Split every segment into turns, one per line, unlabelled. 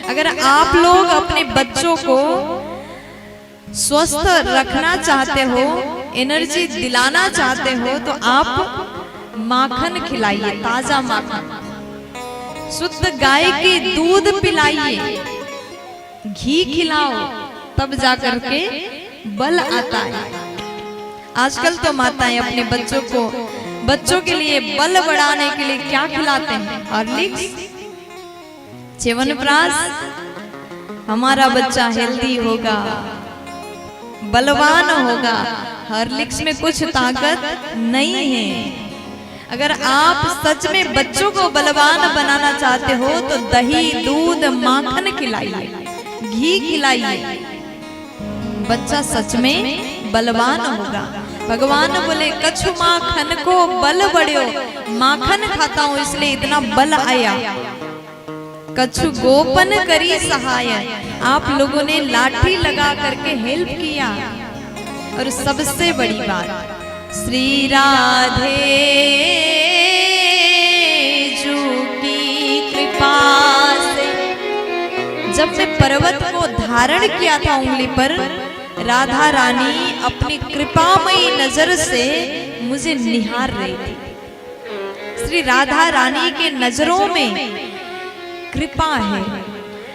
अगर आप लोग अपने बच्चों को स्वस्थ रखना चाहते हो, एनर्जी दिलाना चाहते हो, तो आप माखन खिलाइए, ताजा माखन, शुद्ध गाय के दूध पिलाइए, घी खिलाओ, तब जाकर के बल आता है। आजकल तो माताएं अपने बच्चों के लिए बल बढ़ाने के लिए क्या खिलाते हैं? हॉर्लिक्स, च्यवनप्राश। हमारा बच्चा हेल्दी होगा, बलवान होगा। हॉर्लिक्स में कुछ ताकत नहीं है। अगर आप सच में बच्चों को बलवान बनाना चाहते हो तो दही, दूध, माखन खिलाइए, घी खिलाइए, बच्चा सच में बलवान होगा। भगवान बोले कछु माखन को बल बढ़्यो, माखन खाता हूं इसलिए इतना बल आया। कछु गोपन करी सहाय, आप लोगों ने लाठी लगा करके हेल्प किया। और सबसे बड़ी बात, श्री राधे जू की कृपा से जब मैं पर्वत को धारण किया था उंगली पर, राधा रानी अपनी कृपामयी नजर से मुझे निहार रही थी। श्री राधा रानी के नजरों में कृपा है।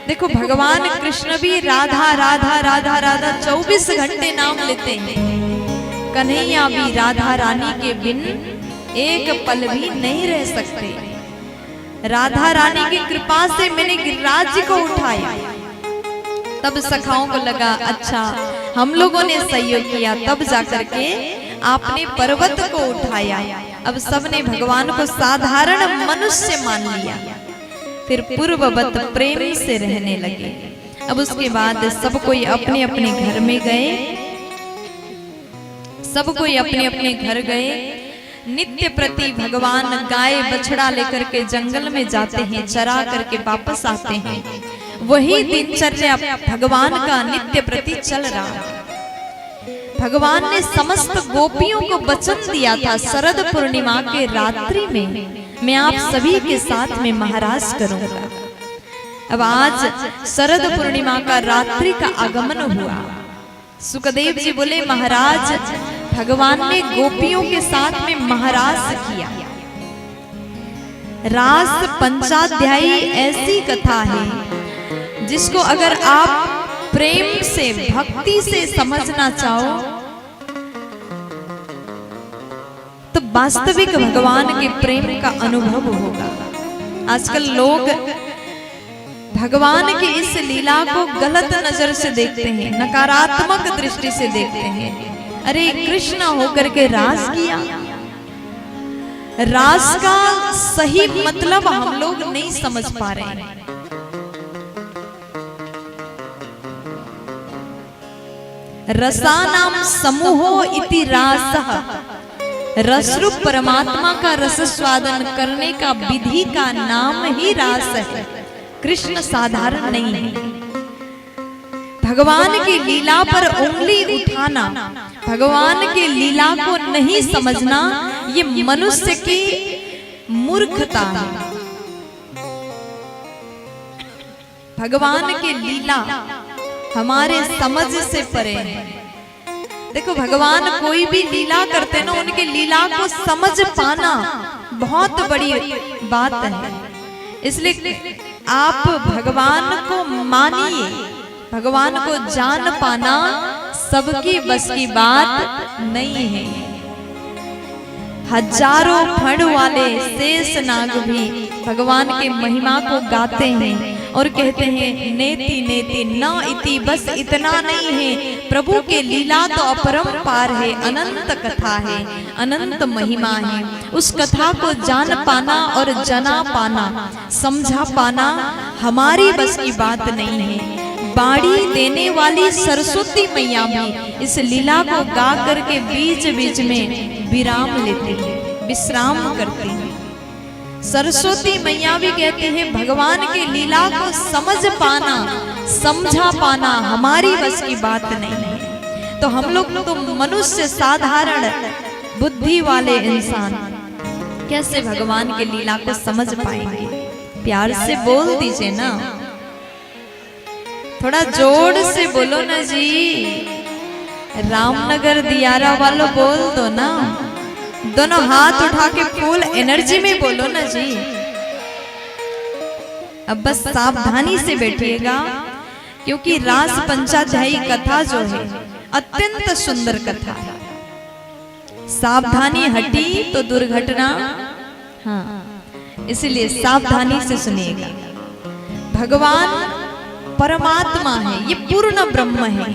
देखो भगवान कृष्ण भी राधा राधा राधा राधा 24 घंटे नाम लेते हैं। कन्हैया भी राधा रानी के बिन एक पल भी नहीं रह सकते। राधा रानी की कृपा से मैंने गिरिराज जी को उठाया। तब सखाओं को लगा अच्छा हम लोगों ने सहयोग किया, तब जाकर के आपने पर्वत को उठाया। अब सबने भगवान को साधारण मनुष्य मान लिया, फिर पूर्ववत प्रेम से रहने लगे। अब उसके बाद सब कोई अपने अपने घर में गए, सब कोई अपने अपने घर गए। नित्य प्रति भगवान गाय बछड़ा लेकर के जंगल में जाते हैं, चरा करके वापस आते हैं। वही दिनचर्या भगवान का नित्य प्रति चल रहा। भगवान ने समस्त गोपियों को वचन दिया था, शरद पूर्णिमा के रात्रि में मैं आप सभी के साथ में महाराज करूंगा। अब आज शरद पूर्णिमा का रात्रि का आगमन हुआ। सुखदेव जी बोले महाराज भगवान ने गोपियों के साथ में महाराज किया। रास पंचाध्यायी ऐसी कथा है जिसको अगर आप प्रेम से, भक्ति से समझना चाहो तो वास्तविक भगवान के प्रेम का अनुभव होगा। आजकल लोग भगवान की इस लीला को गलत नजर से देखते हैं, नकारात्मक दृष्टि से देखते हैं। अरे कृष्ण होकर के रास किया। रास का सही मतलब हम लोग नहीं समझ पा रहे हैं। रसानाम समूहो इति रासः, रसरूप परमात्मा का रस स्वादन करने का विधि का नाम ही रास है। कृष्ण साधारण नहीं है। भगवान की लीला पर उंगली उठाना, भगवान की लीला को नहीं समझना, ये मनुष्य की मूर्खता है। भगवान की लीला हमारे समझ से परे है। देखो भगवान कोई भी लीला करते ना, उनकी लीला को समझ पाना बहुत बड़ी बात है। इसलिए आप भगवान को मानिए, भगवान को जान पाना सबकी बस की बात नहीं है। हजारों फण वाले शेष नाग भी भगवान के महिमा को गाते हैं और कहते हैं नेति नेति न इति, बस इतना नहीं है। प्रभु के लीला तो अपरंपार है, अनंत कथा है, अनंत महिमा है। उस कथा को जान पाना और जना पाना, समझा पाना हमारी बस की बात नहीं है। बाड़ी देने वाली सरस्वती मैया भी इस लीला को गा करके बीच बीच में विराम लेती है, विश्राम करती है। सरस्वती मैया भी कहते हैं भगवान की लीला को समझ पाना, समझा पाना हमारी बस की बात नहीं है। तो हम लोग तो मनुष्य, साधारण बुद्धि वाले इंसान कैसे भगवान की लीला को समझ पाएंगे? प्यार से बोल दीजिए ना। थोड़ा जोर से बोलो ना जी, रामनगर दियारा वालों बोल दो ना, दोनों हाथ उठा के फुल एनर्जी में बोलो ना जी। अब बस सावधानी से बैठिएगा, क्योंकि रास पंचाध्यायी कथा जो है अत्यंत सुंदर कथा है। सावधानी हटी तो दुर्घटना, हाँ, इसलिए सावधानी से सुनिएगा। भगवान परमात्मा है, ये पूर्ण ब्रह्म है,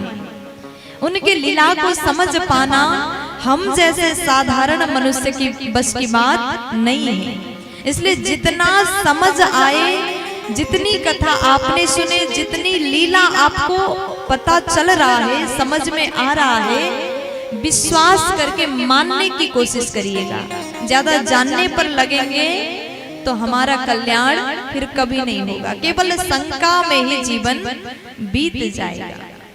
उनके लीला को समझ पाना हम जैसे साधारण मनुष्य की बस की बात नहीं है। इसलिए जितना समझ आए, जितनी कथा आपने सुने, जितनी लीला आपको पता चल रहा है, समझ में आ रहा है, विश्वास करके मानने की कोशिश करिएगा। ज्यादा जानने पर लगेंगे तो हमारा कल्याण फिर कभी नहीं होगा, केवल शंका में ही जीवन बीत जाएगा।